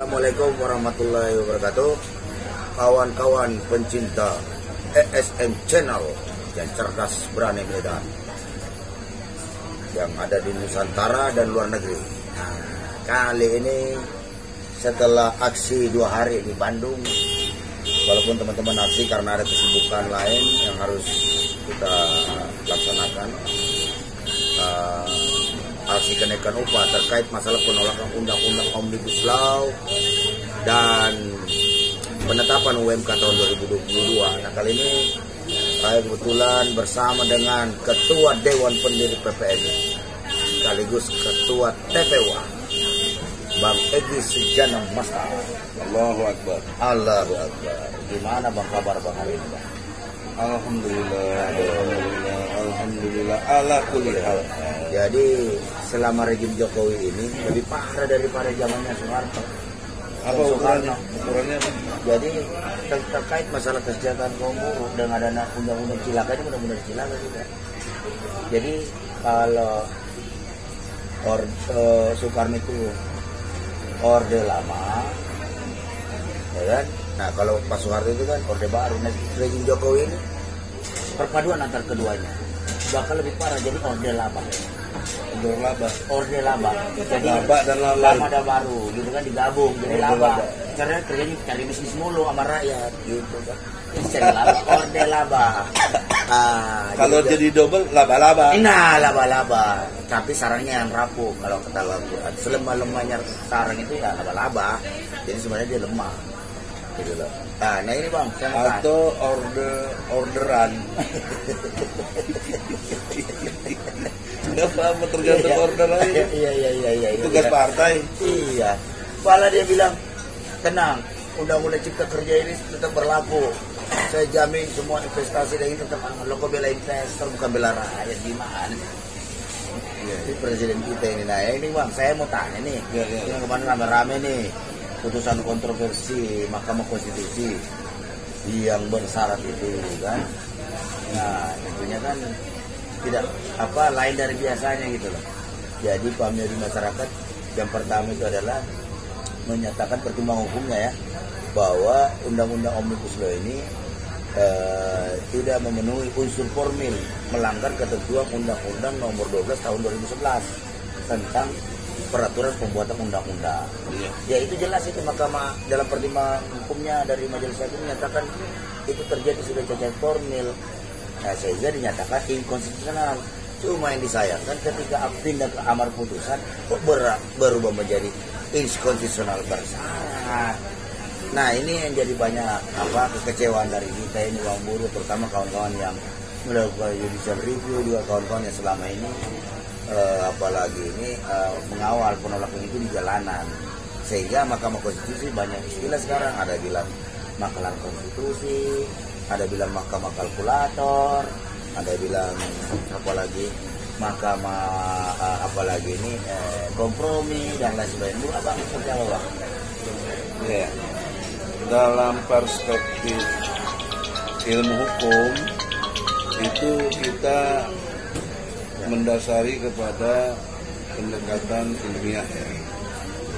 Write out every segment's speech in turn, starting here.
Assalamualaikum warahmatullahi wabarakatuh. Kawan-kawan pencinta ESM Channel yang cerdas berani Medan yang ada di Nusantara dan luar negeri. Nah, kali ini setelah aksi 2 hari di Bandung, walaupun teman-teman aksi karena ada kesibukan lain yang harus kita laksanakan, aksi kenaikan upah terkait masalah penolakan undang-undang Omnibus Law dan penetapan UMK tahun 2022. Nah, kali ini saya kebetulan bersama dengan Ketua Dewan Pendiri PPNI sekaligus Ketua TPWA Bang Egy Sujana Mastar. Allahu Akbar. Allahu Akbar. Gimana Bang kabar Bang hari ini Bang? Alhamdulillah ala kulli hal. Jadi selama rejim Jokowi ini lebih parah daripada zamannya Soeharto. Apa ukurannya? Jadi terkait masalah kesejahteraan kaum buruh dengan adanya undang-undang cilaka ini, undang-undang cilaka juga. Jadi kalau Soekarno itu orde lama, ya kan? Nah kalau Pak Soeharto itu kan orde baru. Nah rejim Jokowi ini perpaduan antar keduanya bakal lebih parah, jadi orde lama. Orde laba. Jadi laba dan lama dan baru gitu kan digabung jadi laba. Karena kerjanya cari bisnis mulu sama rakyat gitu kan. Cari laba, orde laba. Kalau jadi double laba-laba. Nah, laba-laba. Tapi sarangnya yang rapuh kalau kata Al-Quran. Selemah-lemahnya sarang itu ya laba-laba. Jadi sebenarnya dia lemah. Gitu loh. Nah ini Bang, atau orderan. Nggak apa tergantung orderan. Iya. Tugas partai. Iya. Kepala dia bilang, tenang, undang-undang cipta kerja ini tetap berlaku. Saya jamin semua investasi dan ini tetap aman. Lo kok bela investor bukan bela rakyat, gimana? Ini presiden kita ini. Nah ini Bang, saya mau tanya nih. Yang kemarin rame-rame nih, putusan kontroversi Mahkamah Konstitusi yang bersyarat itu kan. Nah tentunya kan tidak lain dari biasanya gitu loh. Jadi pahami di masyarakat yang pertama itu adalah menyatakan pertimbangan hukumnya ya, bahwa undang-undang Omnibus Law ini tidak memenuhi unsur formil, melanggar ketentuan Undang-Undang Nomor 12 Tahun 2011 tentang peraturan pembuatan undang-undang. Ya itu jelas itu Mahkamah dalam pertimbangan hukumnya dari Majelis Hakim menyatakan itu terjadi sudah cacat formil. Nah, sehingga dinyatakan inkonstitusional. Cuma yang disayangkan ketika pindah ke amar putusan kok berubah menjadi inkonstitusional bersyarat. Nah ini yang jadi banyak kekecewaan dari kita ini kaum buruh, terutama kawan-kawan yang melakukan judicial review, juga kawan-kawan yang selama ini apalagi ini mengawal penolakan itu di jalanan. Sehingga Mahkamah Konstitusi banyak istilah sekarang, ada bilang mahkamah konstitusi, ada bilang mahkamah kalkulator, ada bilang apalagi mahkamah apalagi ini kompromi dan lain sebagainya. Bu, Abang seperti apa Bang? Ya, dalam perspektif ilmu hukum itu kita mendasari kepada pendekatan ilmiah ya,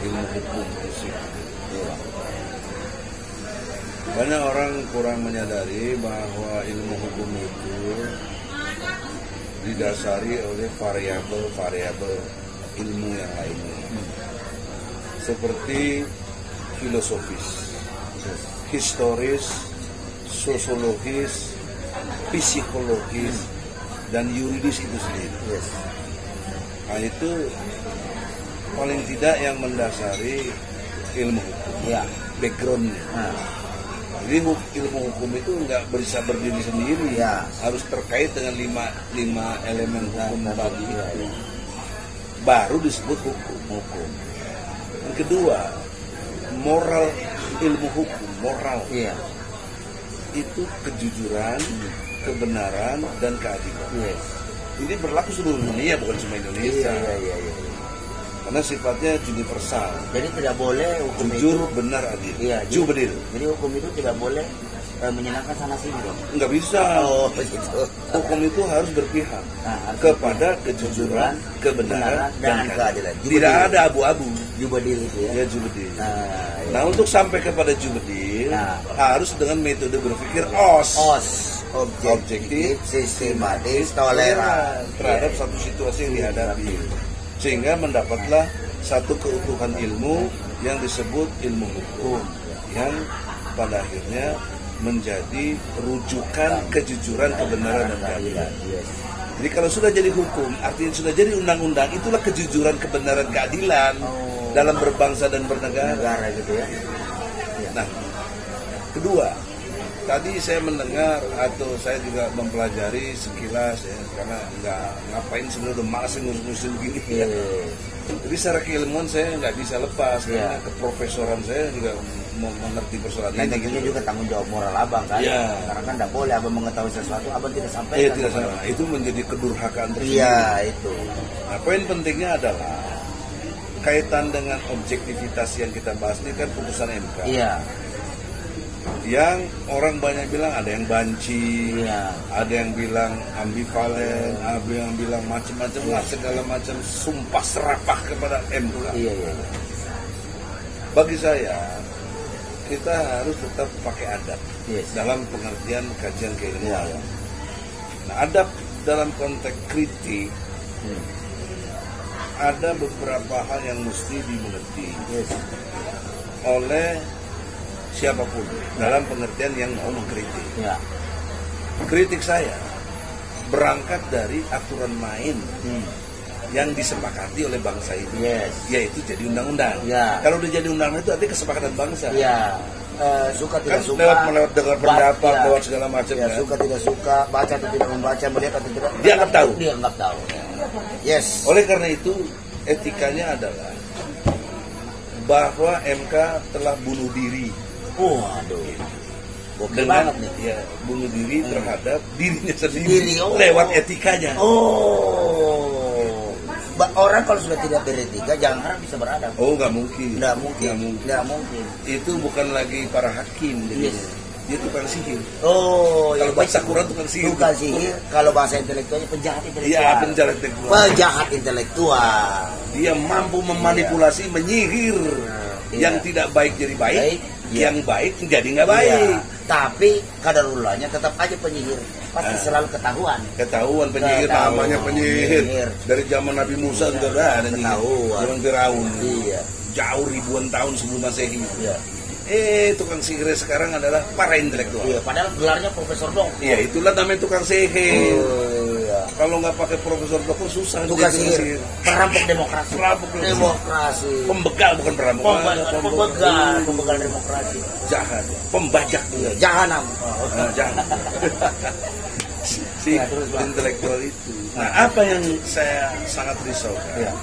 ilmu hukum fisik. Ya. Banyak orang kurang menyadari bahwa ilmu hukum itu didasari oleh variabel-variabel ilmu yang lainnya, seperti filosofis, historis, sosiologis, psikologis, dan yuridis itu sendiri. Nah itu paling tidak yang mendasari ilmu hukum, backgroundnya. Jadi ilmu hukum itu nggak bisa berdiri sendiri, harus terkait dengan lima elemen hukum tadi. Baru disebut hukum. Yang kedua, moral ilmu hukum, moral. Itu kejujuran, kebenaran, dan keadilan. Ini berlaku seluruh dunia, bukan cuma Indonesia. Karena sifatnya universal. Jadi tidak boleh hukum jujur, itu benar, adil. Jadi hukum itu tidak boleh menyenangkan sana sini dong. Nggak bisa. Oh, begitu. Hukum itu harus berpihak Harus kepada kejujuran, kebenaran, dan keadilan. Tidak ada abu-abu. Jubedil itu ya. Ya, jubedil. Iya. Nah, untuk sampai kepada jubedil, harus dengan metode berpikir OS. Objektif, sistematis, toleran terhadap satu situasi yang dihadapi, sehingga mendapatlah satu keutuhan ilmu yang disebut ilmu hukum, yang pada akhirnya menjadi rujukan kejujuran, kebenaran, dan keadilan. Jadi kalau sudah jadi hukum, artinya sudah jadi undang-undang, itulah kejujuran, kebenaran, keadilan dalam berbangsa dan bernegara gitu ya. Nah, kedua, tadi saya mendengar atau saya juga mempelajari sekilas ya, karena nggak ngapain sebenarnya udah malas ngurus-ngurusin begini ya. Jadi secara keilmuan saya nggak bisa lepas karena keprofesoran saya juga mau mengerti persoalan ini. Tentunya juga tanggung jawab moral abang kan. Karena kan nggak boleh abang mengetahui sesuatu abang tidak sampaikan. Iya, tidak salah. Itu menjadi kedurhakaan tersendiri. Iya, itu. Nah, poin pentingnya adalah kaitan dengan objektivitas yang kita bahas ini kan putusan MK. Iya. Yang orang banyak bilang ada yang banci, ada yang bilang ambivalen, ada yang bilang macam-macam lah, segala macam sumpah serapah kepada MK. Iya. Bagi saya, kita harus tetap pakai adab dalam pengertian kajian keilmuan. Nah, adab dalam konteks kritik ada beberapa hal yang mesti dimengerti oleh siapapun dalam pengertian yang mau mengkritik. Kritik saya berangkat dari aturan main yang disepakati oleh bangsa ini, yaitu jadi undang-undang. Kalau udah jadi undang-undang itu artinya kesepakatan bangsa. Suka tidak kan suka, lewat dengar pendapat, lewat segala macam. Suka tidak suka, baca atau tidak membaca, melihat atau tidak, dianggap tahu. Dianggap tahu. Oleh karena itu etikanya adalah bahwa MK telah bunuh diri. Waduh, dengan bunuh diri terhadap dirinya sendiri lewat etikanya. Orang kalau sudah tidak beretika jangan harap bisa beradab. Nggak mungkin. Nggak mungkin. Itu bukan lagi para hakim. Dia tukang sihir. Kalau baca Quran tukang sihir. Tukang sihir. Kalau bahasa intelektualnya penjahat intelektual. Iya, penjahat intelektual. Penjahat intelektual. Dia mampu memanipulasi, menyihir yang tidak baik jadi baik. Yang baik menjadi nggak baik. Tapi kadarulahnya tetap aja penyihir. Pasti selalu ketahuan penyihir, namanya penyihir. Dari zaman Nabi Musa juga ada ketahuan. Zaman Firaun. Jauh ribuan tahun sebelum Masehi. Tukang sihir sekarang adalah para intelektual. Padahal gelarnya profesor dong. Itulah namanya tukang sihir. Kalau nggak pakai profesor dokter susah. Tukang sihir. Perampok demokrasi. Pembegal bukan perampok. Pembegal demokrasi. Jahat. Pembajak. Jahanam. Jahat. Si intelektual itu. Nah, apa yang saya sangat risaukan?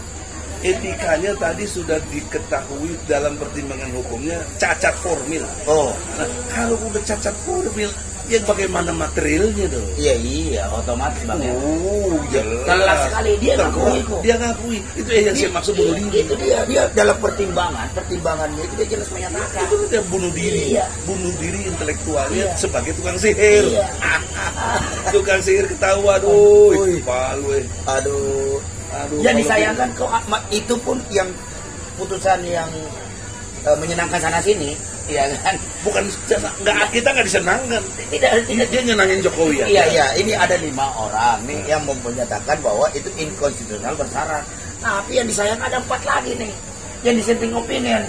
Etikanya tadi sudah diketahui dalam pertimbangan hukumnya cacat formil. Nah, kalau udah cacat formil, ya bagaimana materialnya dong? Iya, otomatis bang. Jelas. Telah sekali dia ngakui kok. Dia ngakui. Itu yang saya maksud bunuh diri. Itu dia dalam pertimbangannya itu dia jelas menyatakan. Itu dia bunuh diri. Bunuh diri intelektualnya sebagai tukang sihir. Tukang sihir ketahuan, Yang disayangkan kok itu pun yang putusan yang menyenangkan sana sini, ya kan? Bukan kita nggak disenangkan. Tidak dia nyenangin Jokowi ya. Iya, ini ada 5 orang nih yang menyatakan bahwa itu inkonstitusional bersyarat. Tapi yang disayangkan ada 4 lagi nih yang dissenting opinion.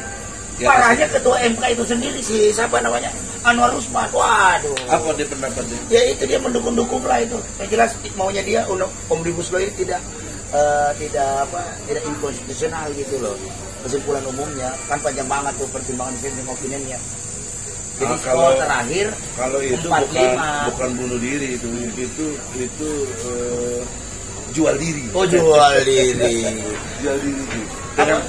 Parahnya ketua MK itu sendiri siapa namanya? Anwar Usman. Waduh. Apa dia pendapatnya? Ya itu dia mendukung lah itu. Yang jelas maunya dia omnibus law ini tidak inkonstitusional gitu loh. Kesimpulan umumnya kan panjang banget tuh pertimbangan dissenting opinionnya. Jadi skor terakhir kalau itu bukan bunuh diri itu jual diri. Jual diri. Jual diri.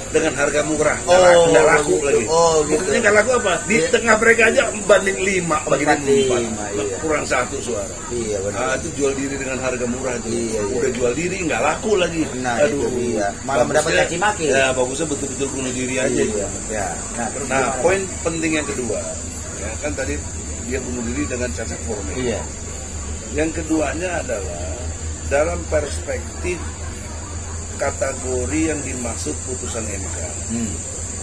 Dengan harga murah. Nggak laku lagi. Gitu. Maksudnya nggak laku apa? Di tengah mereka aja banding 5 bagi 4. Kurang 1 suara. Iya benar. Itu jual diri dengan harga murah itu. Udah jual diri nggak laku lagi. Aduh. Malah mendapat caci maki. Ya bagusnya betul-betul bunuh diri aja. Nah, poin penting yang kedua, ya kan tadi dia bunuh diri dengan cacat formil. Iya. Yang keduanya adalah dalam perspektif kategori yang dimaksud putusan MK,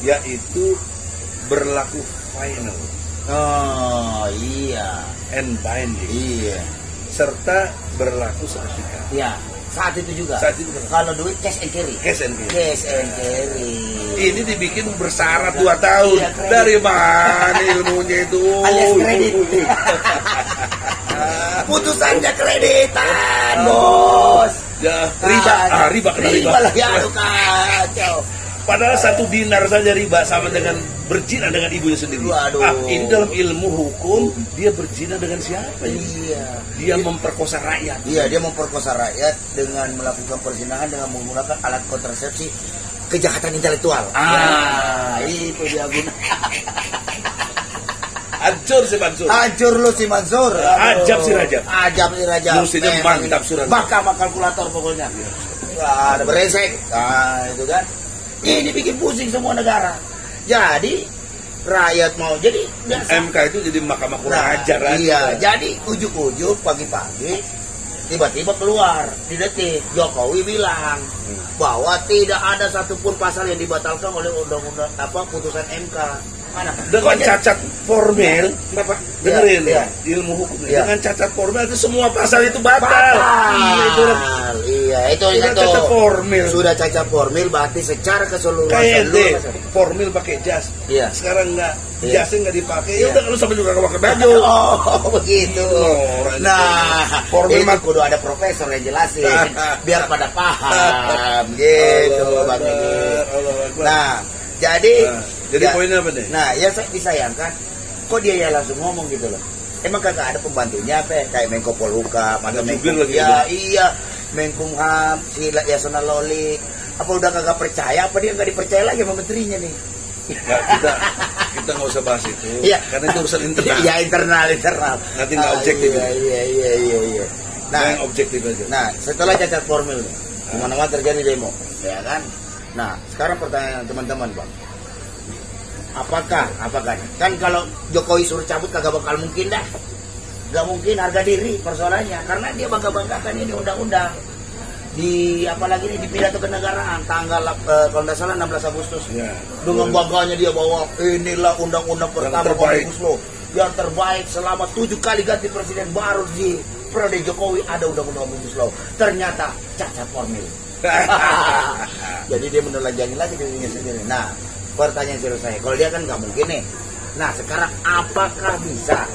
yaitu berlaku final. Oh iya. And binding. Iya. Serta berlaku seketika. Iya. Saat itu juga. Saat itu. Kalau duit cash and carry. Cash and carry. Cash and carry. Ini dibikin bersyarat 2 tahun. Iya, dari mana ilmunya itu? Alias kredit. Putusannya kreditan, bos. Ya, riba kena riba. Riba lagi, aduh kacau. Padahal 1 dinar saja riba sama dengan berzina dengan ibunya sendiri. Waduh. Ini dalam ilmu hukum dia berzina dengan siapa? Iya. Dia memperkosa rakyat. Iya, dia memperkosa rakyat dengan melakukan perzinahan dengan menggunakan alat kontrasepsi, kejahatan intelektual. Itu dia guna. Hancur si Mansur. Hancur lu si Mansur. Ajab si Rajab. Ajab si Rajab. Mestinya mantap surat. Bakal kalkulator pokoknya. Ada beresek. Nah, itu kan. Ini bikin pusing semua negara. Jadi rakyat mau jadi MK itu jadi mahkamah kurang ajar. Iya, jadi ujuk-ujuk pagi-pagi tiba-tiba keluar di detik Jokowi bilang bahwa tidak ada satupun pasal yang dibatalkan oleh undang-undang putusan MK. Mana? Dengan cacat formil, dengerin ya, ilmu hukum. Ya. Dengan cacat formil itu semua pasal itu batal. Iya, itu cacat formil. Sudah cacat formil berarti secara keseluruhan. Kayak formil pakai jas. Iya. Sekarang enggak, iya. Jasnya enggak dipakai. Iya. Ya udah kalau sampai juga enggak pakai baju. Oh, begitu. Nah, formil itu kudu ada profesor yang jelasin biar pada paham gitu, Bang. Nah, jadi poinnya apa nih? Nah, ya disayangkan kok dia ya langsung ngomong gitu loh. Emang kagak ada pembantunya apa kayak Menko Polhukam atau Menko ya iya Menkumham si Yasona Loli apa udah kagak percaya apa dia nggak dipercaya lagi sama menterinya nih? Nggak, kita nggak usah bahas itu iya. Karena itu urusan internal. Iya internal. Nanti nggak objektif. Iya. Nah, yang objektif aja. Nah, setelah cacat formil nih, kemana-mana terjadi demo, ya kan? Nah, sekarang pertanyaan teman-teman, Bang. Apakah kan kalau Jokowi suruh cabut kagak bakal mungkin dah. Gak mungkin harga diri persoalannya karena dia bangga-banggakan ini undang-undang di apalagi nih di pidato kenegaraan tanggal kalau tidak salah 16 Agustus. Ya. Dengan bangganya dia bawa inilah undang-undang pertama Omnibus Law yang terbaik selama 7 kali ganti presiden baru di periode Jokowi ada undang-undang Omnibus Law. Ternyata cacat formil. Jadi dia menelanjangi lagi dirinya sendiri. Nah, pertanyaan serius saya, kalau dia kan nggak mungkin nih. Nah, sekarang apakah bisa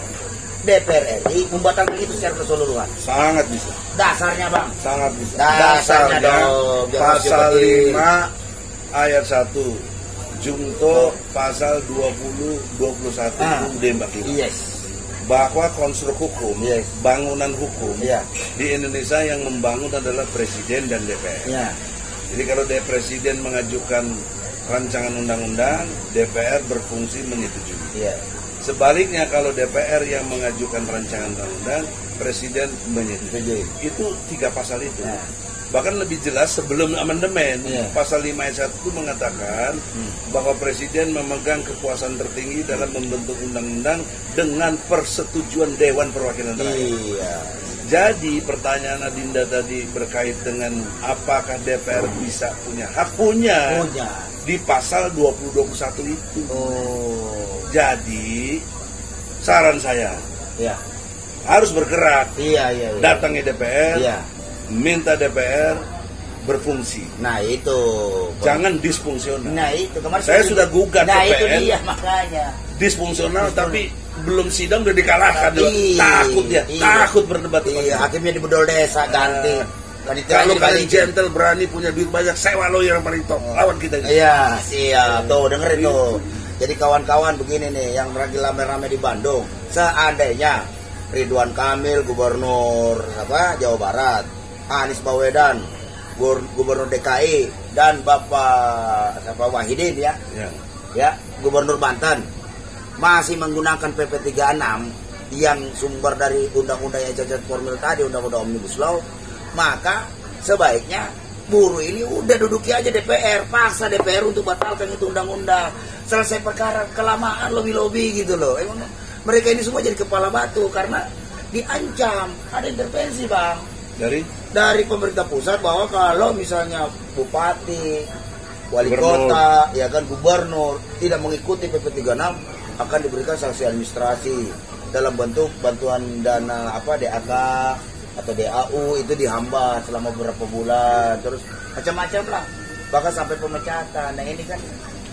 DPR RI membatalkan itu secara keseluruhan? Sangat bisa. Dasarnya, Bang? Sangat bisa. Dasarnya dong. Pasal 5 ayat 1 Junto pasal 20-21 UUD Mbak Kira. Yes. Bahwa konstruk hukum, yes. Bangunan hukum yeah. di Indonesia yang membangun adalah Presiden dan DPR. Yeah. Jadi kalau Presiden mengajukan rancangan undang-undang, DPR berfungsi menyetujui. Yeah. Sebaliknya kalau DPR yang mengajukan rancangan undang-undang, Presiden menyetujui. Itu 3 pasal itu. Yeah. Bahkan lebih jelas sebelum amandemen, pasal 5 ayat 1 itu mengatakan bahwa Presiden memegang kekuasaan tertinggi dalam membentuk undang-undang dengan persetujuan Dewan Perwakilan Rakyat. Iya. Jadi pertanyaan Adinda tadi berkait dengan apakah DPR bisa punya hak? Punya. Di pasal 20-21 itu. Oh. Jadi saran saya harus bergerak. Iya. Datangi DPR. Iya. Minta DPR berfungsi. Nah itu. Jangan disfungsional. Nah itu kemarin saya sudah gugat nah, DPR. Itu dia makanya. Disfungsional tapi belum sidang udah dikalahkan. Takut dia. Takut berdebat. Iya. Hakimnya di bedol desa ganti. Kalau kalian gentle berani punya duit banyak, sewa lawyer yang paling top. Lawan kita. Iya, siap. Tuh dengerin tuh. Jadi kawan-kawan begini nih yang lagi rame-rame di Bandung. Seandainya Ridwan Kamil gubernur Jawa Barat, Anies Baswedan gubernur DKI dan Bapak Wahidin ya gubernur Banten masih menggunakan PP 36 yang sumber dari undang-undang yang cacat formil tadi, undang-undang Omnibus Law, maka sebaiknya buruh ini udah duduki aja DPR, paksa DPR untuk batalkan itu undang-undang, selesai perkara, kelamaan lobby-lobby gitu loh. mereka ini semua jadi kepala batu karena diancam ada intervensi bang dari pemerintah pusat bahwa kalau misalnya bupati, wali kota, ya kan gubernur tidak mengikuti PP 36 akan diberikan sanksi administrasi dalam bentuk bantuan dana DAK atau DAU itu dihambat selama beberapa bulan, terus macam-macam lah, bahkan sampai pemecatan. Nah ini kan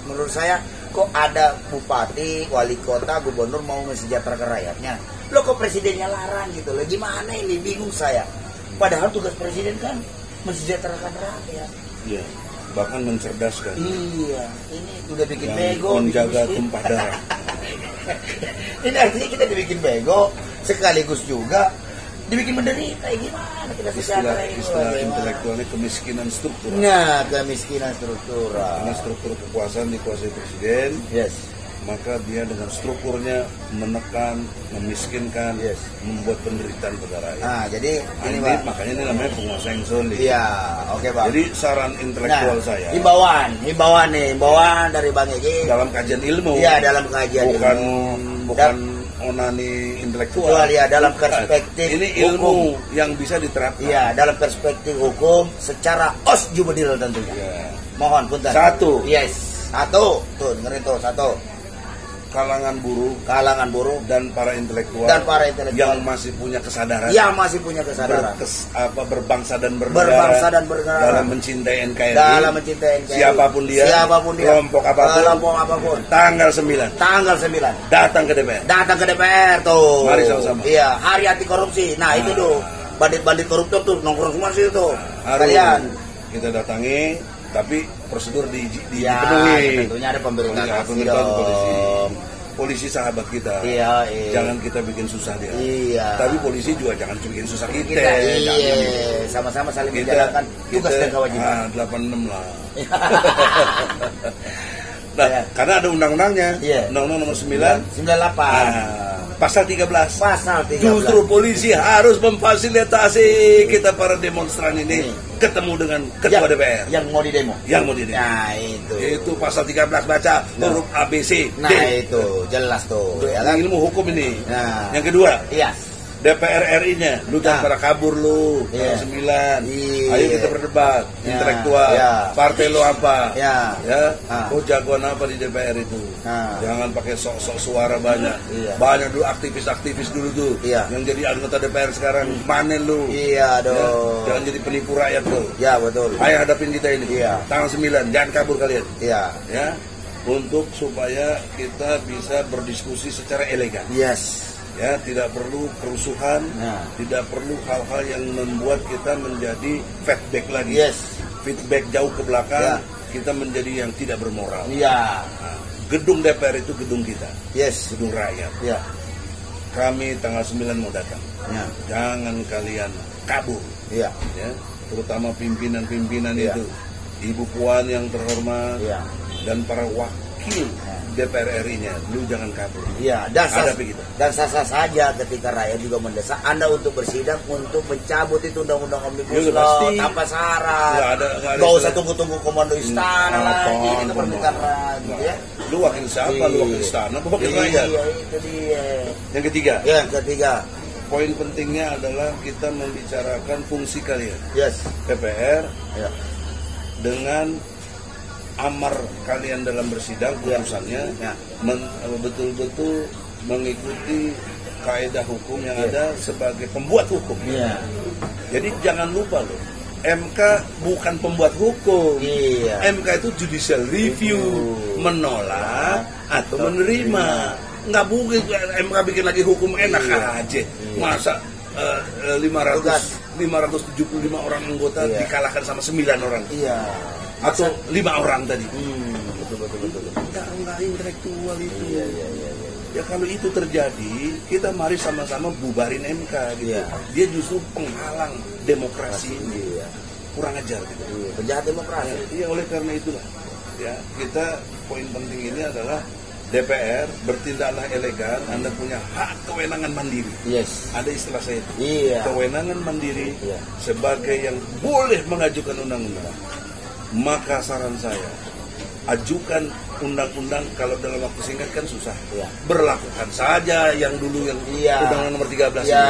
menurut saya kok ada bupati, wali kota, gubernur mau mensejahterakan rakyatnya, lo kok presidennya larang gitu loh, gimana ini, bingung saya. Padahal tugas presiden kan mensejahterakan rakyat. Iya, bahkan mencerdaskan. Iya, ini udah bikin bego, menjaga tumpah darah. Ini artinya kita dibikin bego, sekaligus juga dibikin menderita. Gimana kita sejahtera ini? Istilah intelektualnya kemiskinan struktural. Nah, kemiskinan struktural. Karena struktur kekuasaan dikuasai presiden. Yes. Maka dia dengan strukturnya menekan, memiskinkan, membuat penderitaan pada rakyat. Nah, jadi ini Bang, makanya ini namanya penguasa yang zolim. Iya, oke Bang. Jadi saran intelektual saya. Himbauan dari Bang Egi. Dalam kajian ilmu. Iya, dalam kajian bukan onani intelektual. Ya, dalam perspektif ini ilmu hukum yang bisa diterapkan. Iya, dalam perspektif hukum secara osjubedil tentunya. Ya. Mohon punten. Satu. Yes. Satu. Tuh, dengerin tuh, satu. Kalangan buruh dan para intelektual yang masih punya kesadaran, berbangsa dan bernegara, dalam mencintai NKRI, siapapun dia, kelompok apapun, tanggal 9 datang ke DPR tuh. Mari sama-sama. Iya, hari anti korupsi. Nah, itu tuh bandit-bandit koruptor tuh nongkrong semua sih tuh. Kalian kita datangi, tapi prosedur dipenuhi. Tentunya ada pemberitahuan polisi sahabat kita. Iya. Jangan kita bikin susah dia. Iya. Tapi polisi juga jangan bikin susah kita. Iya. Sama-sama saling menjalankan tugas dan kewajiban. 86 lah. Nah, karena ada undang-undangnya. Undang-undang nomor 98. Pasal 13. Justru polisi harus memfasilitasi kita para demonstran ini ketemu dengan ketua DPR yang mau didemo. Nah, itu pasal 13, baca huruf ABC. Nah, itu jelas tuh. Ilmu hukum ini. Nah. Yang kedua. Iya. DPR RI-nya, lu jangan pada kabur lu. Tanggal 9. Ayo kita berdebat intelektual. Partai lu apa? Lu jagoan apa di DPR itu? Jangan pakai sok-sok suara banyak. Banyak dulu aktivis-aktivis dulu tuh. Yang jadi anggota DPR sekarang mana lu? Iya dong. Jangan jadi penipu rakyat lu. Ya betul. Ayo hadapin kita ini. Tanggal 9, jangan kabur kalian. Ya. Untuk supaya kita bisa berdiskusi secara elegan. Yes. Ya, tidak perlu kerusuhan, tidak perlu hal-hal yang membuat kita menjadi feedback lagi. Feedback jauh ke belakang, kita menjadi yang tidak bermoral. Gedung DPR itu gedung kita, gedung rakyat. Kami tanggal 9 mau datang. Jangan kalian kabur. Terutama pimpinan-pimpinan itu, Ibu Puan yang terhormat dan para wakil DPR RI-nya, lu jangan kabur. Dan sah-sah saja ketika rakyat juga mendesak Anda untuk bersidang untuk mencabut itu undang-undang Omnibus Law tanpa syarat. Gak usah tunggu-tunggu komando istana lagi, itu permintaan rakyat. Lu wakil siapa? Lu wakil istana, wakil rakyat. Itu dia. Yang ketiga. Poin pentingnya adalah kita membicarakan fungsi kalian. DPR dengan amar kalian dalam bersidang putusannya betul-betul mengikuti kaidah hukum yang ada sebagai pembuat hukum. Jadi jangan lupa loh, MK bukan pembuat hukum. MK itu judicial review, menolak atau menerima. Nggak mungkin MK bikin lagi hukum enak aja. Masa 575 orang anggota dikalahkan sama 9 orang. Atau 5 orang tadi. Betul. Enggak intelektual itu. Ya kalau itu terjadi, kita mari sama-sama bubarin MK gitu. Dia justru penghalang demokrasi ini. Kurang ajar gitu. Penjahat demokrasi. Oleh karena itulah kita poin penting ini adalah DPR bertindaklah elegan. Anda punya hak kewenangan mandiri. Ada istilah saya itu. Kewenangan mandiri sebagai yang boleh mengajukan undang-undang. Maka saran saya, ajukan undang-undang kalau dalam waktu singkat kan susah. Iya. Berlakukan saja yang dulu yang Iya. Undang-Undang nomor 13 Iya,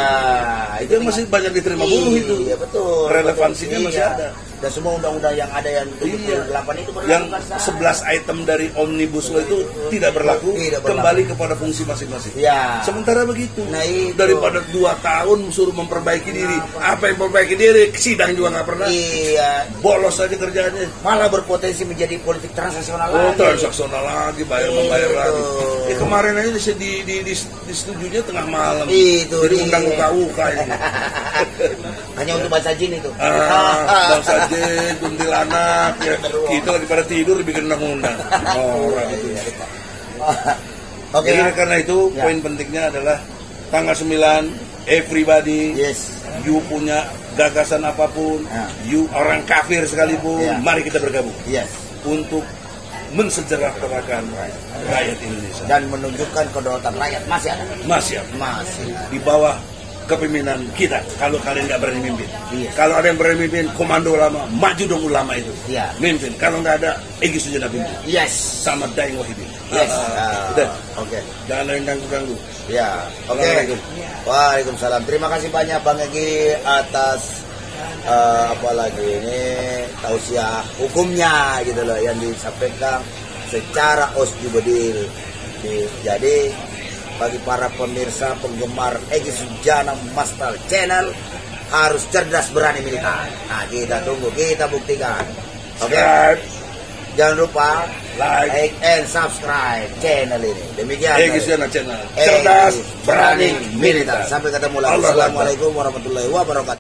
itu yang masih banyak diterima buruh itu. Iya, betul. Relevansinya betul. masih Iya. ada. Dan semua undang-undang yang ada yang 78 itu Yang berlaku kan, 11 item dari Omnibus Law itu tidak berlaku, Tidak berlaku. kembali kepada fungsi masing-masing. Iya. Sementara begitu, Nah, itu. daripada 2 tahun suruh memperbaiki diri, apa yang memperbaiki diri, sidang juga nggak pernah, Iya, bolos saja kerjaannya. malah berpotensi menjadi politik transaksional Oh, lagi. transaksional lagi, membayar Itu. lagi. Kemarin aja disetujunya tengah malam. Itu Jadi dia. undang UKUK ini. Hanya untuk baca jin itu. Bangsa jin, kuntilanak, ya. Kita lagi pada tidur bikin undang-undang. Orang itu. Oke. Jadi karena itu Ya. poin pentingnya adalah tanggal 9, everybody, Yes. you punya gagasan apapun, Ya. you orang kafir sekalipun, Ya. mari kita bergabung Yes. untuk mensejahterakan rakyat Indonesia. Dan menunjukkan kedaulatan rakyat masih ada. Masih Masih. di bawah kepemimpinan kita. Kalau kalian nggak berani mimpin, Iya. kalau ada yang berani mimpin, komando ulama, maju dong ulama itu, Iya. mimpin. Kalau nggak ada, Egy Sujana pimpin, Yes. sama Daeng Wahidin. Yes. Udah, Oke. jangan ada yang ganggu-ganggu. Ya, oke. Assalamualaikum. Waalaikumsalam. Terima kasih banyak Bang Egy atas apa lagi ini tausiah hukumnya gitu loh yang disampaikan secara osjubedil. Jadi bagi para pemirsa penggemar Egy Sujana Master Channel harus cerdas berani militan. Nah, kita tunggu, kita buktikan. Oke. Subscribe. Jangan lupa Like. and subscribe channel ini. Demikian. Egy Sujana Channel. Cerdas, Cerdas, berani, berani, militan. Sampai ketemu lagi. Allah Akbar. Assalamualaikum warahmatullahi wabarakatuh.